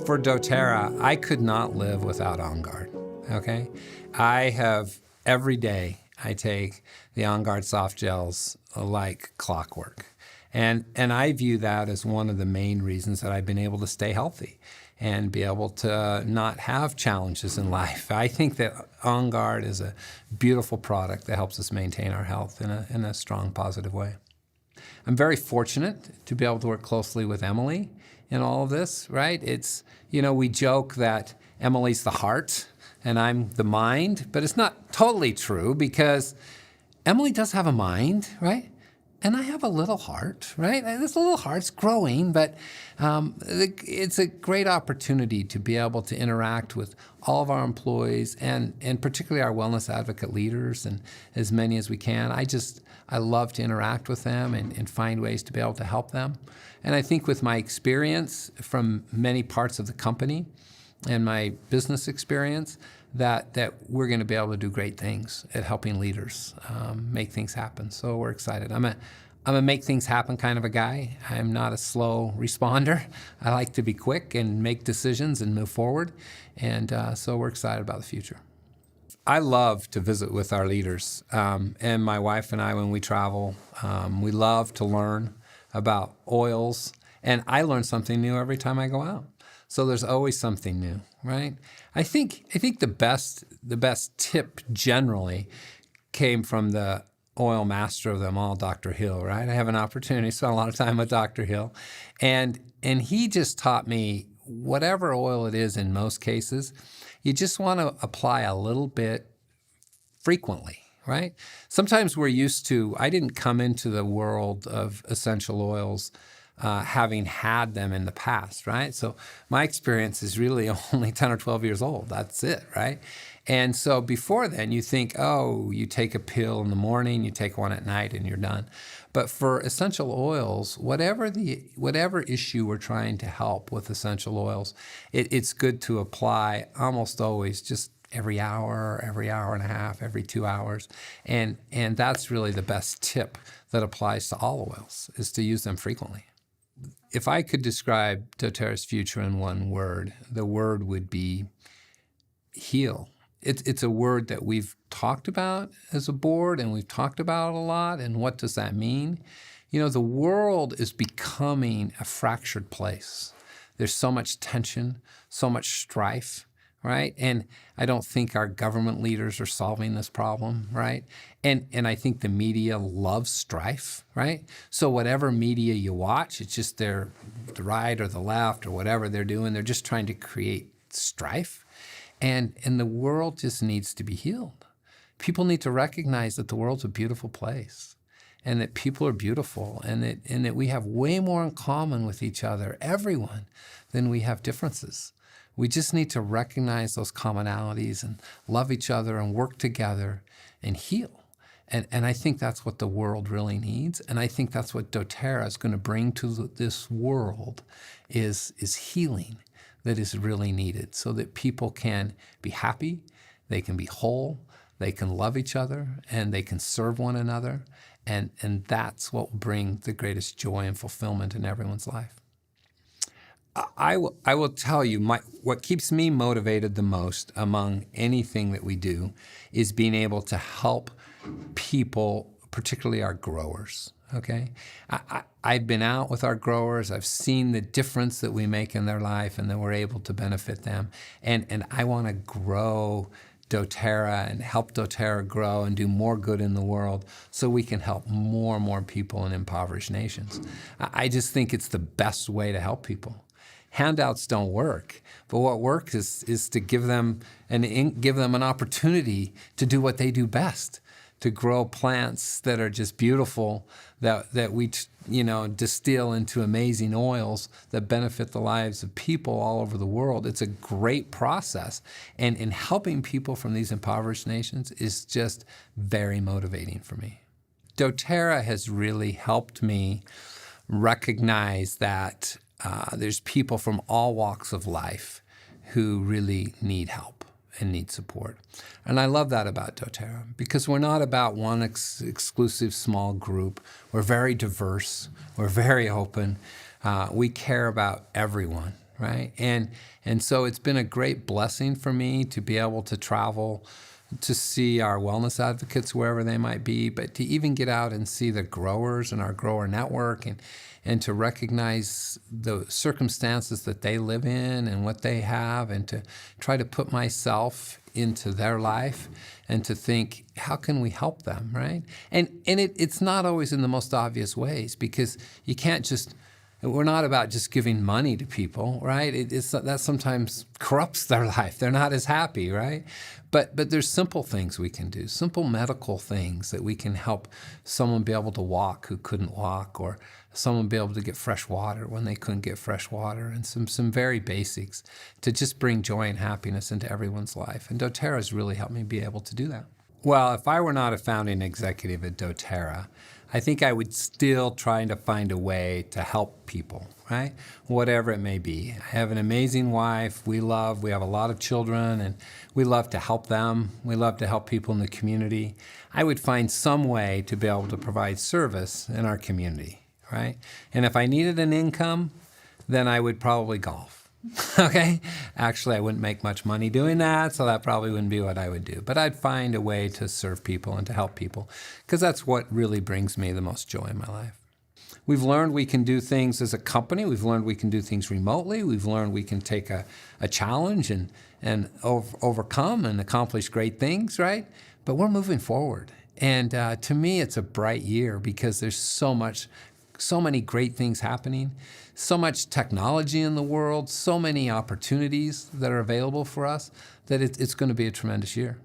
For doTERRA, I could not live without On Guard, okay? Every day, I take the On Guard soft gels like clockwork. And I view that as one of the main reasons that I've been able to stay healthy and be able to not have challenges in life. I think that On Guard is a beautiful product that helps us maintain our health in a strong, positive way. I'm very fortunate to be able to work closely with Emily in all of this, right? It's, we joke that Emily's the heart and I'm the mind, but it's not totally true because Emily does have a mind, right? And I have a little heart, right? This little heart's growing, but it's a great opportunity to be able to interact with all of our employees and particularly our wellness advocate leaders and as many as we can. I love to interact with them and find ways to be able to help them. And I think with my experience from many parts of the company and my business experience, that we're going to be able to do great things at helping leaders make things happen. So we're excited. I'm a make things happen kind of a guy. I'm not a slow responder. I like to be quick and make decisions and move forward. And so we're excited about the future. I love to visit with our leaders. And my wife and I, when we travel, we love to learn about oils. And I learn something new every time I go out. So there's always something new, right? I think the best tip generally came from the oil master of them all, Dr. Hill, right? I have an opportunity to spend a lot of time with Dr. Hill. And he just taught me whatever oil it is in most cases, you just want to apply a little bit frequently, right? Sometimes we're used to, I didn't come into the world of essential oils having had them in the past, right? So my experience is really only 10 or 12 years old. That's it, right? And so before then, you think, oh, you take a pill in the morning, you take one at night, and you're done. But for essential oils, whatever issue we're trying to help with essential oils, it's good to apply almost always just every hour and a half, every 2 hours. And that's really the best tip that applies to all oils, is to use them frequently. If I could describe doTERRA's future in one word, the word would be heal. It's a word that we've talked about as a board and we've talked about a lot. And what does that mean? The world is becoming a fractured place. There's so much tension, so much strife, right? And I don't think our government leaders are solving this problem, right? And I think the media loves strife, right? So whatever media you watch, it's just the right or the left or whatever they're doing, they're just trying to create strife. And the world just needs to be healed. People need to recognize that the world's a beautiful place and that people are beautiful and that we have way more in common with each other, everyone, than we have differences. We just need to recognize those commonalities and love each other and work together and heal. And I think that's what the world really needs. And I think that's what doTERRA is going to bring to this world is healing that is really needed so that people can be happy, they can be whole, they can love each other, and they can serve one another. And that's what will bring the greatest joy and fulfillment in everyone's life. I will tell you, what keeps me motivated the most among anything that we do is being able to help people, particularly our growers, okay? I've been out with our growers. I've seen the difference that we make in their life and that we're able to benefit them. And I want to grow doTERRA and help doTERRA grow and do more good in the world so we can help more and more people in impoverished nations. I just think it's the best way to help people. Handouts don't work, but what works is to give them an opportunity to do what they do best, to grow plants that are just beautiful, that we distill into amazing oils that benefit the lives of people all over the world. It's a great process, and in helping people from these impoverished nations is just very motivating for me. doTERRA has really helped me recognize that there's people from all walks of life who really need help and need support. And I love that about doTERRA because we're not about one exclusive small group. We're very diverse. We're very open. We care about everyone, right? And so it's been a great blessing for me to be able to travel, to see our wellness advocates wherever they might be, but to even get out and see the growers in our grower network, and to recognize the circumstances that they live in and what they have, and to try to put myself into their life and to think, how can we help them, right? And it's not always in the most obvious ways, because you can't just, we're not about just giving money to people, right? That sometimes corrupts their life. They're not as happy, right? But there's simple things we can do, simple medical things that we can help someone be able to walk who couldn't walk, or someone be able to get fresh water when they couldn't get fresh water, and some very basics to just bring joy and happiness into everyone's life. And doTERRA has really helped me be able to do that. Well, if I were not a founding executive at doTERRA, I think I would still try to find a way to help people, right? Whatever it may be. I have an amazing wife. We have a lot of children, and we love to help them. We love to help people in the community. I would find some way to be able to provide service in our community, right? And if I needed an income, then I would probably golf. Okay? Actually, I wouldn't make much money doing that, so that probably wouldn't be what I would do. But I'd find a way to serve people and to help people, because that's what really brings me the most joy in my life. We've learned we can do things as a company. We've learned we can do things remotely. We've learned we can take a challenge and overcome and accomplish great things, right? But we're moving forward. And to me, it's a bright year, because there's so many great things happening, so much technology in the world, so many opportunities that are available for us, that it's going to be a tremendous year.